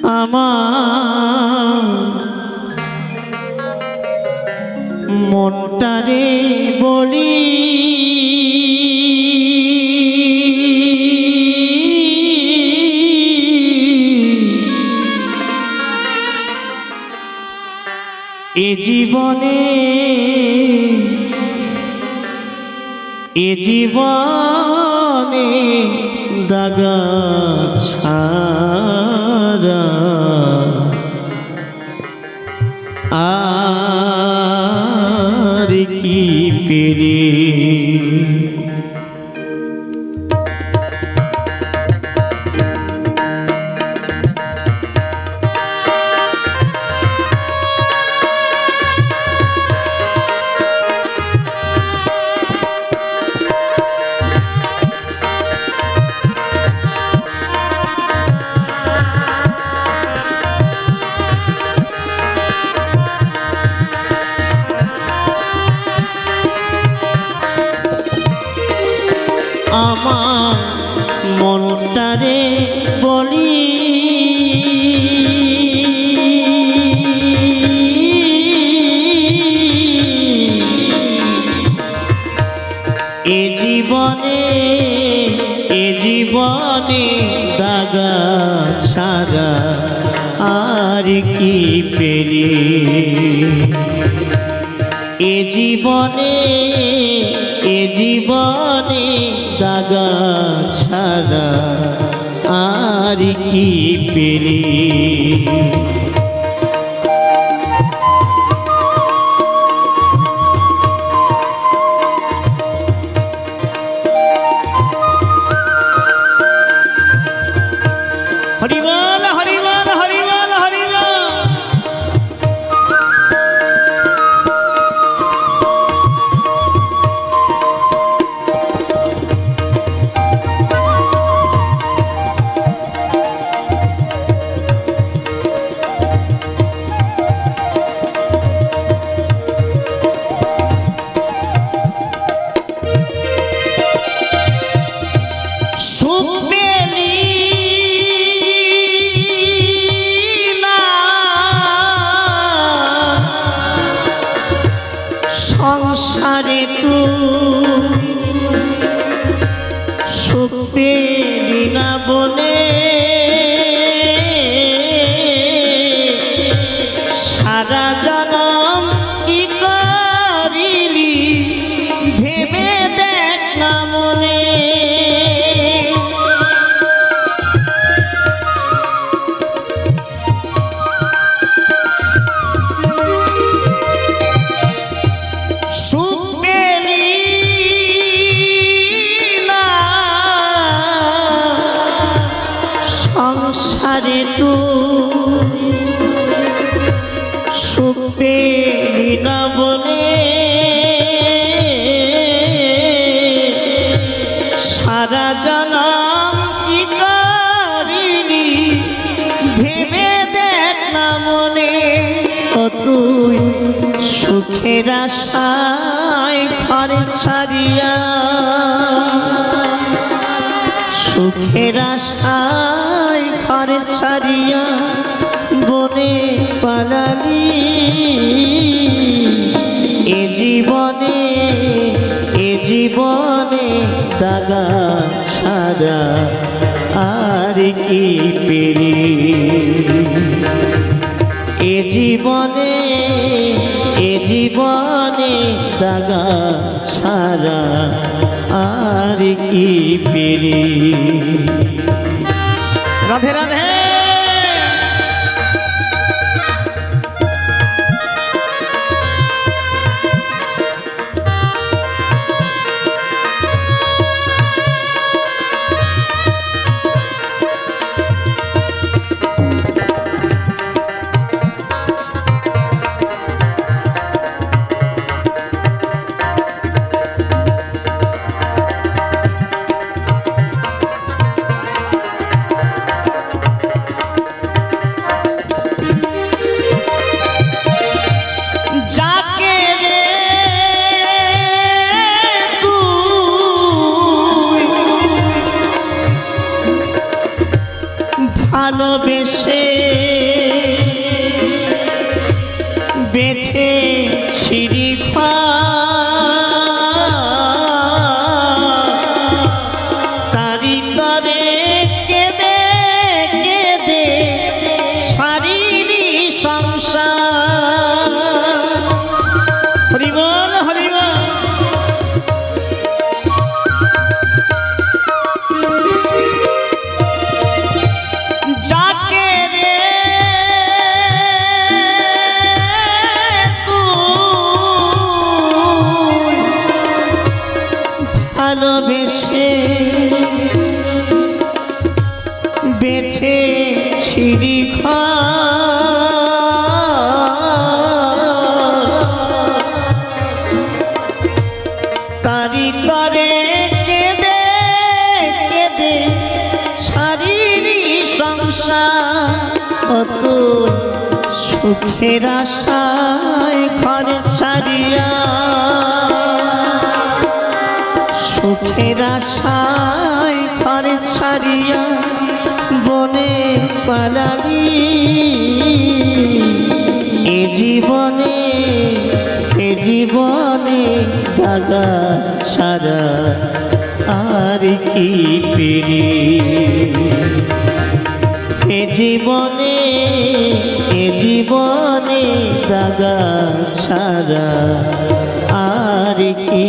আমার মনটারে বলি এ জীবনে দাগা ছাড়া আর কি পেরে আমার মনটারে বলি এ জীবনে দাগা ছাড়া আর কি পেরে এ জীবনে দাগা ছাড়া আর কি পেরে হরিবল হরিবল হরিবল হরিবল সংসারে তু সুখ পেলি না বলে সারা জনম কি করিলি ভেবে দেখ না মনে সংসারে তু সুখ পেলি না বলে সারা জনম কি করিনি ভেবে দেখ না মনে ও তুই সুখের আশায় ঘর ছাড়িয়া সুখের আশায় ঘর ছাড়িয়া বনে পালালি এ জীবনে দাগা ছাড়া আর কি পেরে এ জীবনে দাগা ছাড়া আর কি পেরে রাধে রাধে ভালোবেসে বেঁধে ছিড়ি তারি তরে কেঁদে কেঁদে ছাড়িনি সংসার। হরি বল হরি বল। যাকে রে তুই ভালোবেসে বেঁধে ছিড়ি তারি তরে কেঁদে কেঁদে ছাড়িনি সংসার। অত সুখের আশায় ঘর ছাড়িয়া সুখের আশায় ঘর ছাড়িয়া বনে পালালি। এ জীবনে দাগা ছাড়া আর কি পেরি। এ জীবনে দাগা ছাড়া আর কি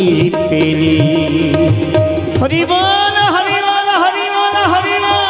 পেরি। হরি বল হরি বল হরি বল হরি বল।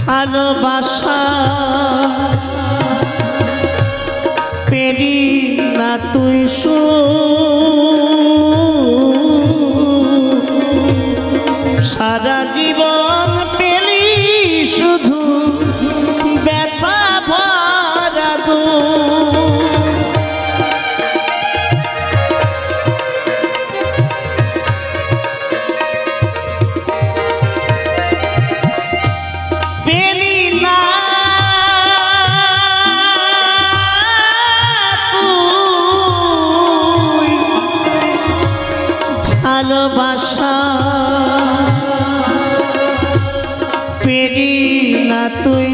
ভালোবাসা পেলি না তুই সারা জীবন পেলি শুধু ব্যথা ভরা পেলি না তুই ভালোবাসা পেলি না তুই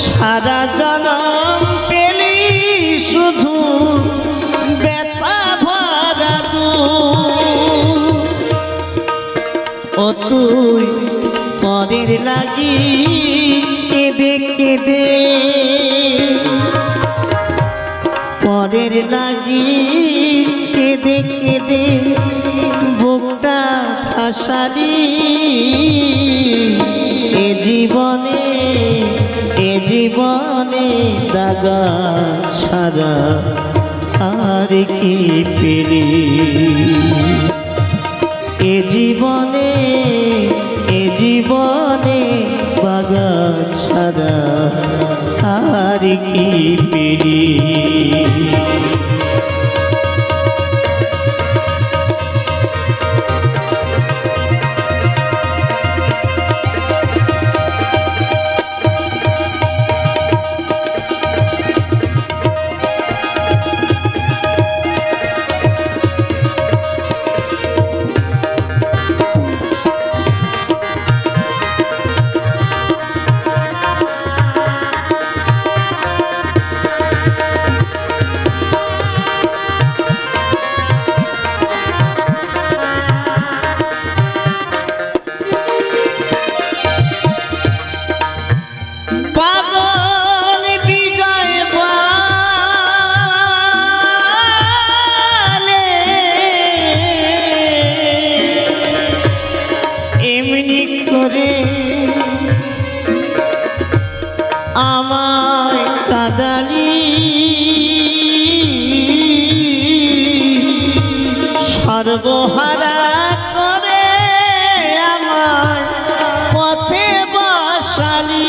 সারা জনম পেলি শুধু ব্যথা ভরা ও তুই পরের লাগি কেঁদে কেঁদে পরের লাগি কেঁদে কেঁদে বুকটা ফাঁসালি। এ জীবনে দাগা ছাড়া আর কি পেলি। এ জীবনে দাগা ছাড়া আর কি পেলি। বসালি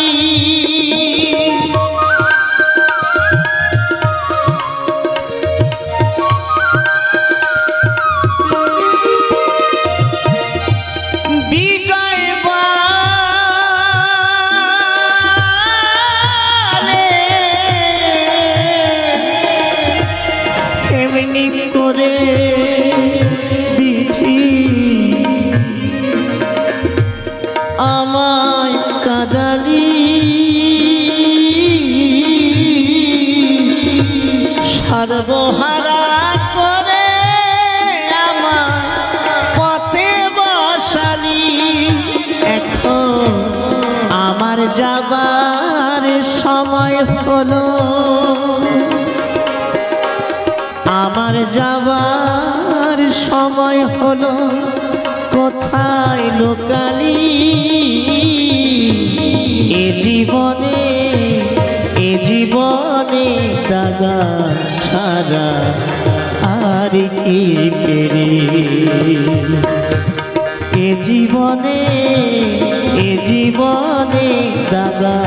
বিজয় বালে এমনি করে বিধি আমায় কাদালি সর্বহারা করে আমার পথে বসালি এখন আমার যাবার সময় হলো আমার যাবার সময় হলো কোথায় লোকালি এ জীবনে দাগা ছাড়া আর কি পেরি এ জীবনে দাগা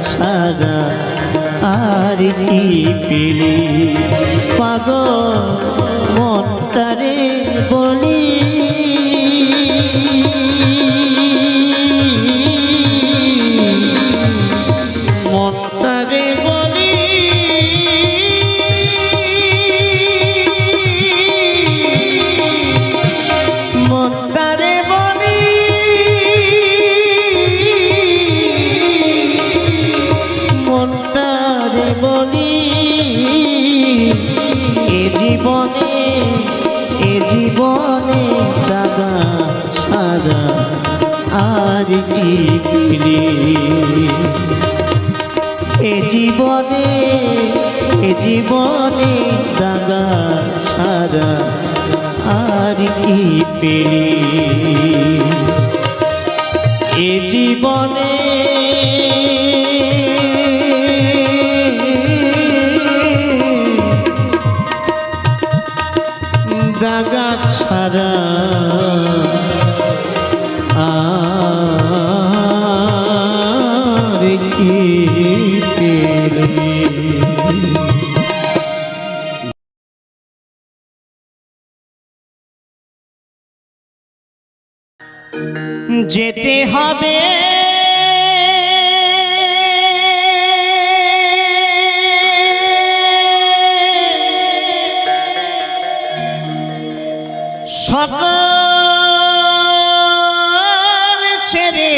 ছাড়া আর কি পেরি পাগল মনটারে বলি মনটারে বলি মনটারে বলি মনটারে বলি এ জীবনে দাগা ছাড়া আর কি পেলি এ জীবনে দাগা ছাড়া আর কি পেলি এ জীবনে দাগা ছাড়া আর কি পেলি যেতে হবে সকল ছেড়ে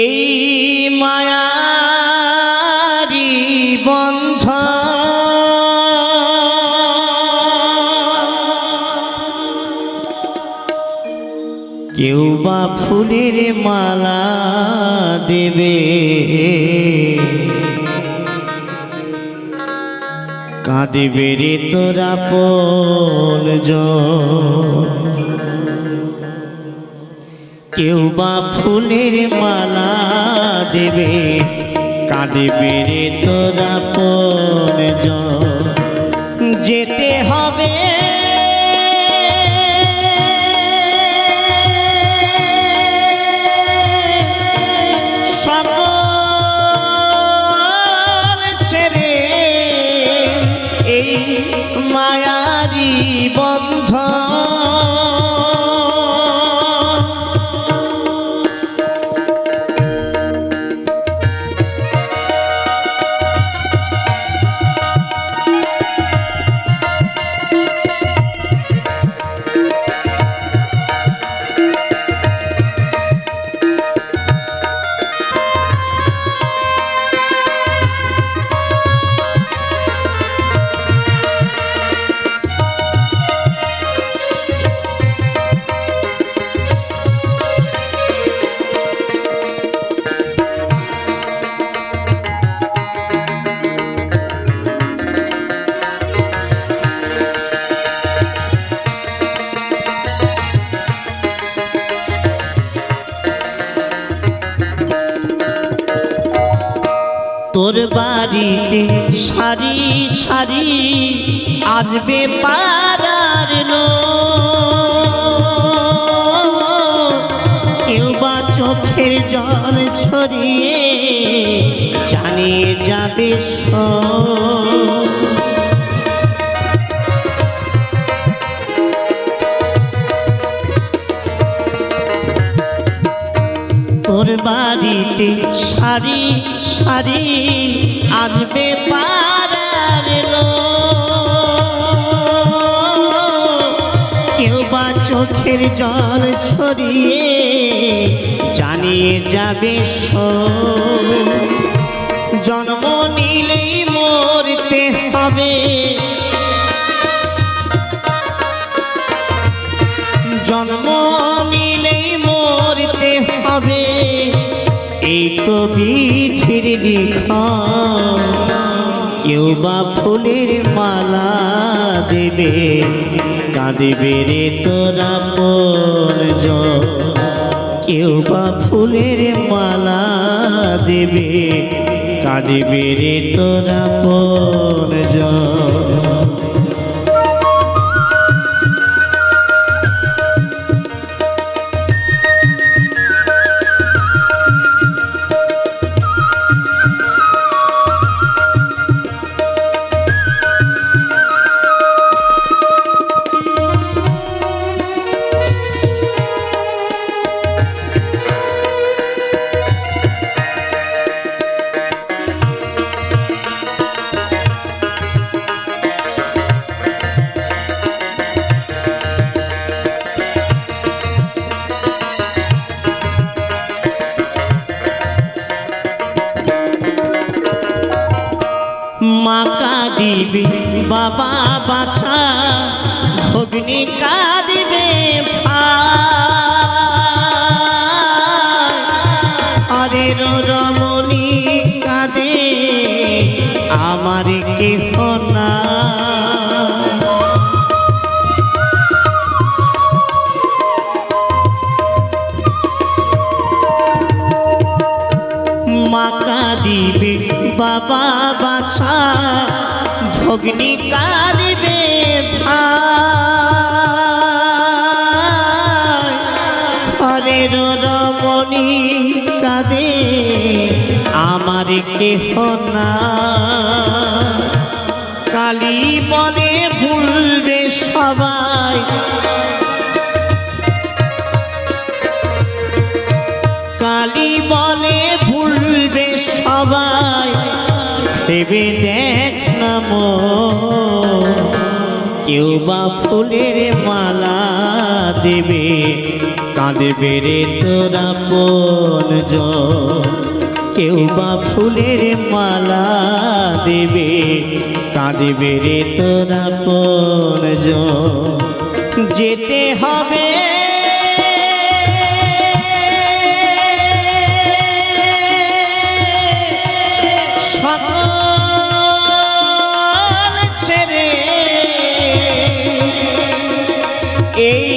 এই মায়ারি বন্ধ কেউ বা ফুলের মালা দেবে কাঁদিবে রে তোরা আপনজন কেউ বা ফুলের মালা দেবে কাঁদিবে রে তোরা আপনজন যেতে হবে মায়ারি বন্ধ তোর বাড়িতে সারি সারি আসবে পাড়ার লোক যাবে তোর বাড়িতে সারি সারি আসবে পাড়ার কেউ বা চোখের জল ছড়িয়ে জানিয়ে যাবে জন্ম নিলেই মরতে হবে জন্ম নিলেই মরতে হবে এই তো বিধির লিখন কেউ বা ফুলের মালা দেবে কাঁদিবে রে তোরা পরজন কেউ বা ফুলের মালা দেবে কাঁদিবে রে তোরা পরজন মা কাঁদিবে বাবা বাছা ভগ্নি কাঁদিবে আরে রমণী কাঁদে আমার কেহ না মা কাঁদিবে বাবা বাছা ভগ্নি কাঁদিবে ঘরের রমণী কাঁদে আমার কেহ না কালী বলে ভুলবে সবাই কালী বলে ভুলবে সবাই দেবে দেখ নাম কেউ বা ফুলের মালা দেবে কাঁদবে রে তোরা পরজন কেউ বা ফুলের মালা দেবে কাঁদবে রে তোরা পরজন যেতে হবে এই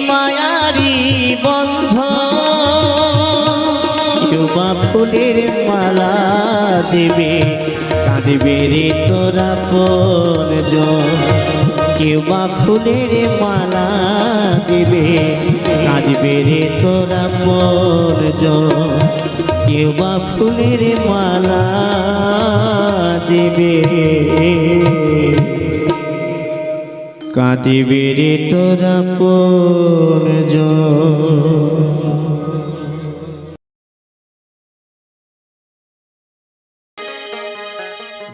মায়ারি বন্ধ কেউ বা ফুলের মালা দেবে কাঁদবে রে তোরা পরজন কেউ বা ফুলের মালা দেবে কাঁদবে রে তোরা পরজন কেউ বা ফুলের মালা দেবে কাঁদিবে রে তোরা পরজন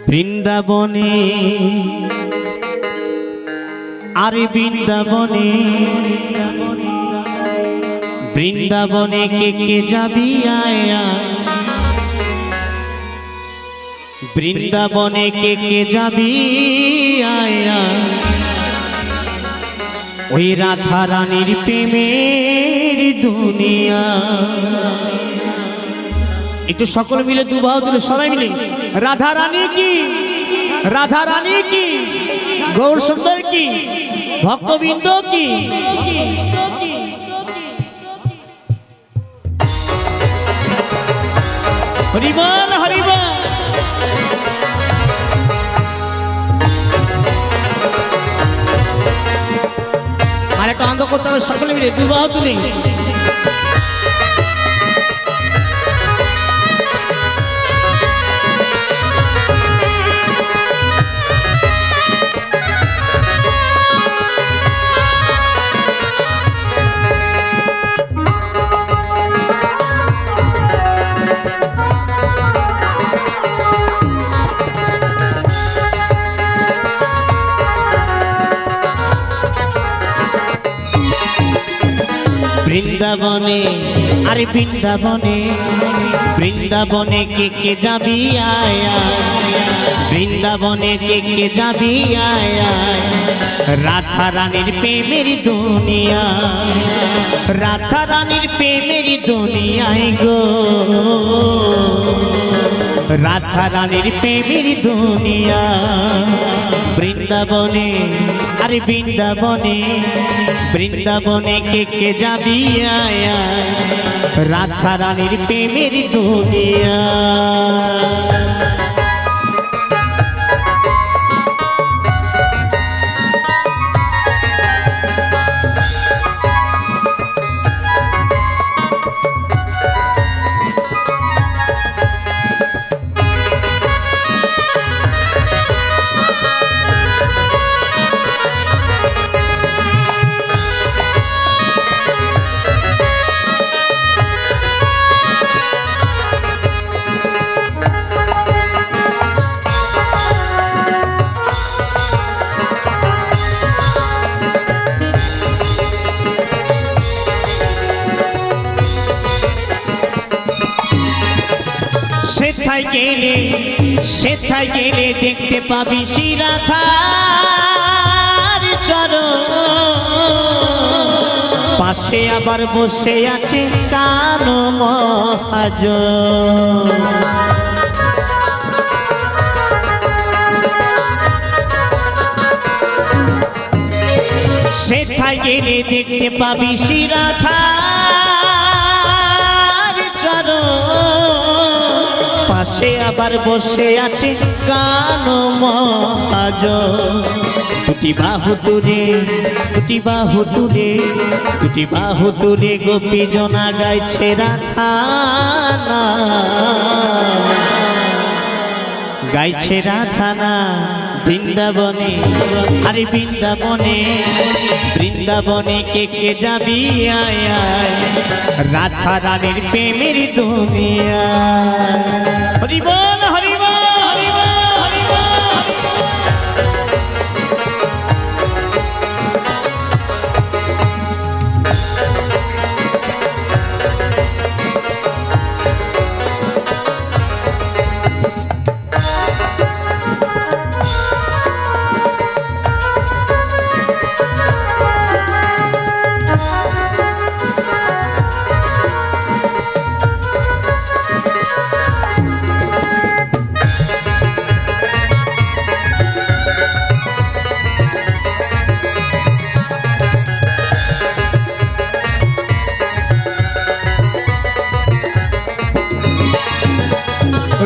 বৃন্দাবনে আরে বৃন্দাবনে বৃন্দাবনে কে যাবি আয়া বৃন্দাবনে কে যাবি আয়া ওই রাধা রানীর প্রেমের দুনিয়া একটু সকল মিলে দুবাহু তুলে সবাই মিলে রাধা রানী কি গৌর সুন্দর কি ভক্তবৃন্দ কি হরিবল হরিবল আর একটা আনন্দ করতে হবে সকলে মিলে দুবাহু তুলে বৃন্দাবনে আরে বৃন্দাবনে বৃন্দাবনে কে যাবি আয় আয় বৃন্দাবনে কে যাবি আয় আয় রাধা রানীর প্রেমের দুনিয়া রাধা রানীর প্রেমের দুনিয়ায় গো রাধা রানীর প্রেমের দুনিয়া বৃন্দাবনে আরে বৃন্দাবনে বৃন্দাবনে কে যাবি আয় আয় রাধা রানীর প্রেমের দুনিয়া সেথায় গেলে দেখতে পাবি শ্রীরাধার চরণ পাশে আবার বসে আছে কানো মহাজন সেথায় গেলে দেখতে পাবি শ্রীরাধার চরণ পাশে আবার বসে আছে কানো মহাজন দুটি বাহু তুলে দুটি বাহু তুলে দুটি বাহু তুলে গোপী জনা গাইছে রাধানা গাইছে রাধানা বৃন্দাবনে আরে বৃন্দাবনে বৃন্দাবনে কে যাবি আয় আয় রাধা রানীর প্রেমের দুনিয়া হরি বল হরি বল হরি বল হরি বল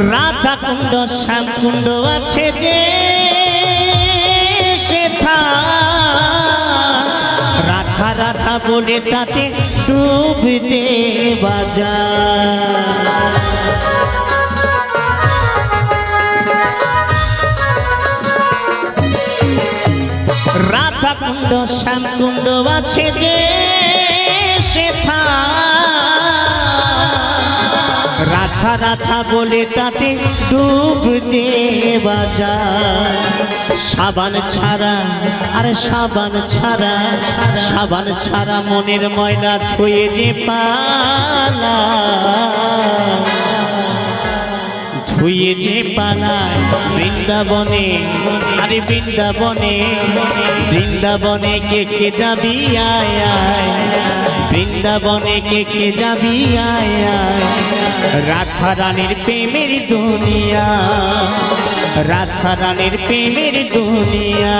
রাধা কুণ্ড শ্যাম কুণ্ড আছে যে সেথা রাধা রাধা বলে তাতে ডুব দে বাজার রাধা কুণ্ড শ্যাম কুণ্ড আছে যে সেথা রাধা রাধা বলে তাতে ডুব দে বাজার সাবান ছাড়া আরে সাবান ছাড়া সাবান ছাড়া মনের ময়লা ছুঁয়ে যে পালা ধুয়ে যে পালায় বৃন্দাবনে আরে বৃন্দাবনে বৃন্দাবনে কে যাবি আয় আয় বৃন্দাবনে কে যাবি আয় আয় রাধা রানীর প্রেমের দুনিয়া রাধা রানীর প্রেমের দুনিয়া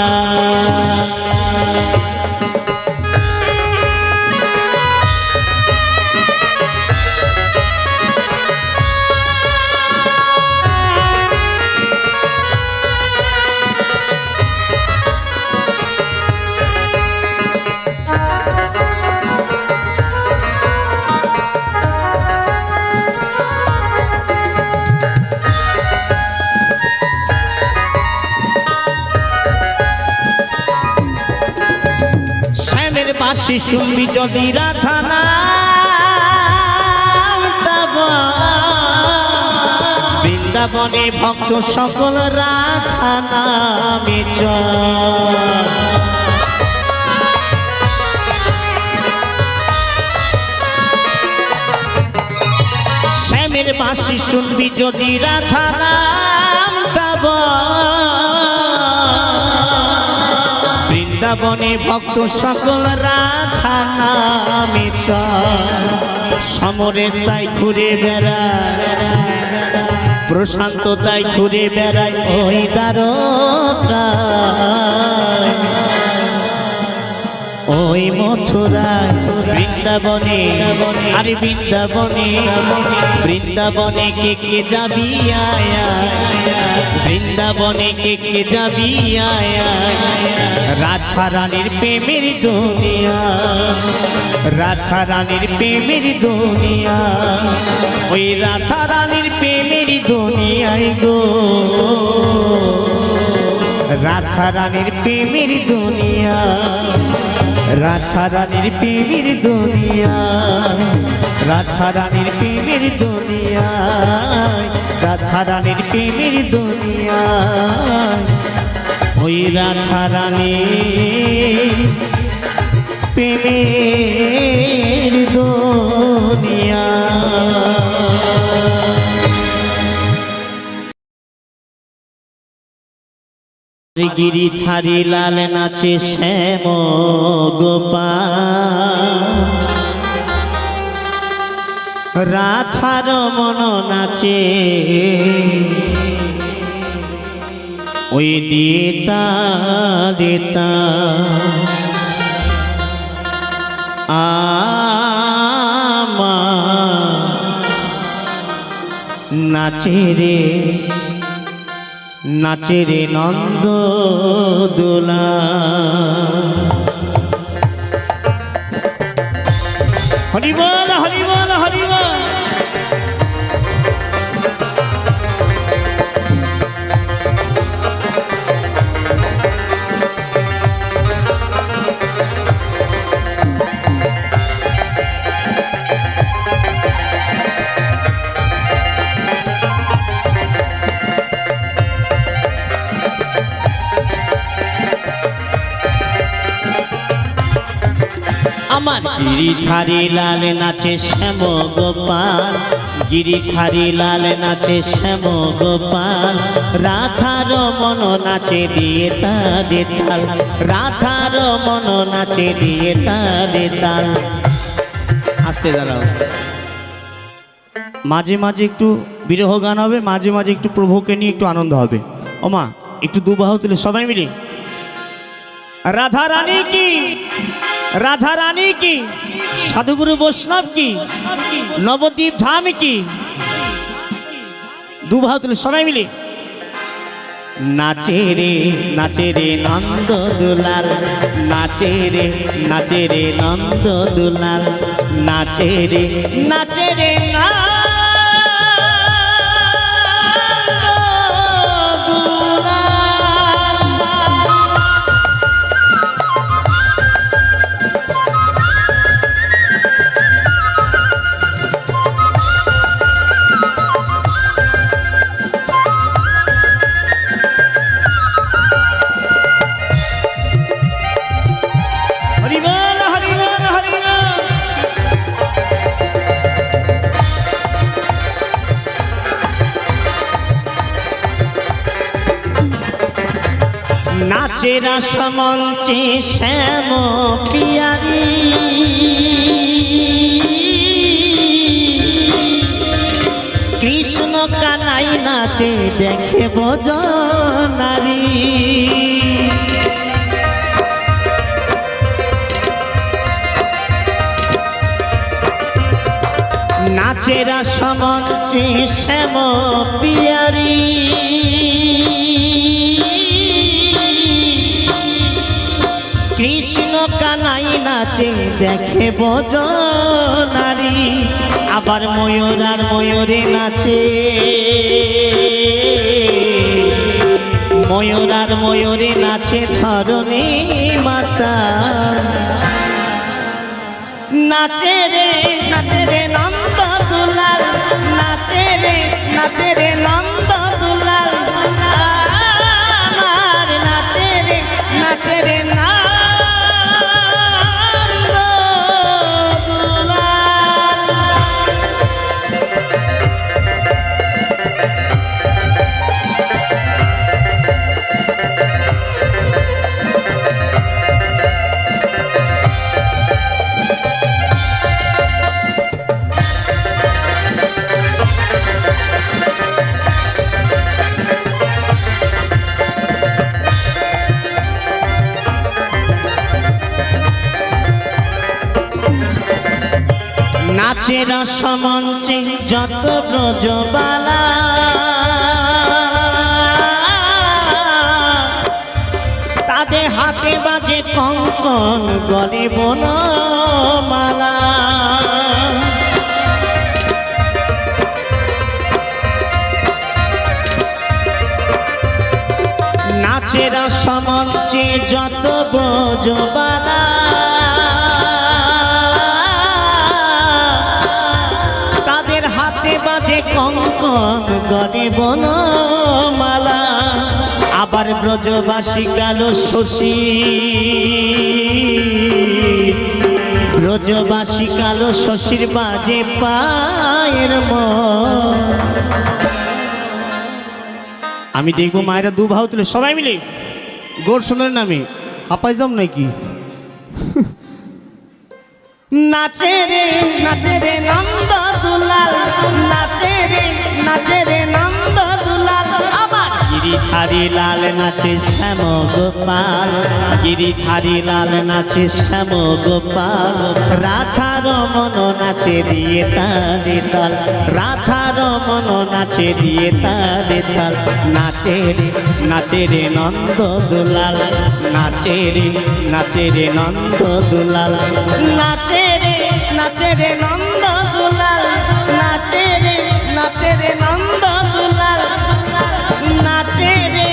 বাঁশি শুনবি যদি রাধা নাম বৃন্দাবনে ভক্ত সকল রাধা নামে চল প্রেমের বাঁশি শুনবি যদি রাধা নামটা বৃন্দাবনে ভক্ত সকল রাধা নামে চল সমরে তাই ঘুরে বেড়ায় প্রশান্ত তাই ঘুরে বেড়ায় ওই দ্বারকায় ওই মথুরায় বৃন্দাবনে আরে বৃন্দাবনে বৃন্দাবনে কে কে যাবি আয় বৃন্দাবনে কে কে যাবি আয় রাধা রানীর প্রেমের দুনিয়া রাধা রানীর প্রেমের দুনিয়া ওই রাধা রানীর প্রেমের দুনিয়ায় গো রাধা রানীর প্রেমের দুনিয়া রাধা রানীর প্রেমের দুনিয়া রাধা রানীর প্রেমের দুনিয়া রাধা রানীর প্রেমের দুনিয়া ওই রাধা রানীর প্রেমের দুনিয়া গিরি ধারি লাল নাচে শ্যাম গোপাল রাধার মন নাচে ওই দিতা দিতা আমা নাচে রে নাচে রে নন্দ দোলা হরি বল হরি বল হরি বল আমার গিরিধারী লাল নাচে শ্যাম গোপাল গিরিধারী লাল নাচে শ্যাম গোপাল রাধার মন নাচে দিয়ে তারে তাল রাধার মন নাচে দিয়ে তারে তাল আসতে দাঁড়াও মাঝে মাঝে একটু বিরহ গান হবে মাঝে মাঝে একটু প্রভুকে নিয়ে একটু আনন্দ হবে ওমা একটু দুবাহু তুলে সবাই মিলে রাধা রানী কি রাধা রানী কি সাধুগুরু বৈষ্ণব কি নবদ্বীপ ধাম কি দুবাহু তুলে সবাই মিলে নাচে রে নন্দ দুলাল নাচে রে নন্দ দুলাল নাচে রে না নাচে রাসমঞ্চে শ্যাম পিয়ারি কৃষ্ণ কানাই নাচে দেখে বজনারী নাচে রাসমঞ্চে শ্যাম পিয়ারি কৃষ্ণ কানাই নাচে দেখে বজনারী আবার ময়ূর আর ময়ূরে নাচে ময়ূর আর ময়ূরে নাচে ধরণী মাতা নাচে রে নন্দ দুলাল নাচে রে নন্দ দুলাল আমার নাচে রে নন্দ দুলাল নাচের সমঞ্চে যত ব্রজবালা তাদের হাতে বাজে কঙ্কন গলে বনমালা নাচের সমঞ্চে যত ব্রজবালা তাদের হাতে বাজে কঙ্কন গলে বনমালা আবার ব্রজবাসী গেল শশী ব্রজবাসী গেল শশীর বাজে পায়ের আমি দেখবো মায়েরা দু ভাও তুলে সবাই মিলে গোর সোনার নামে হাঁপাই যাম নাকি নাচে রে নন্দ দুলাল নাচে রে নন্দ দুলাল আবার গিরিধারী লাল নাচে শ্যাম গোপাল গিরিধারী লাল নাচে শ্যাম গোপাল রাধা রমন নাচে দিয়ে তালে তাল রাধা রমন নাচে দিয়ে তালে তাল নাচে রে নন্দ দুলাল নাচে রে নন্দ দুলাল নাচে রে নন্দ দুলাল নাচে রে নন্দ দুলাল নাচে রে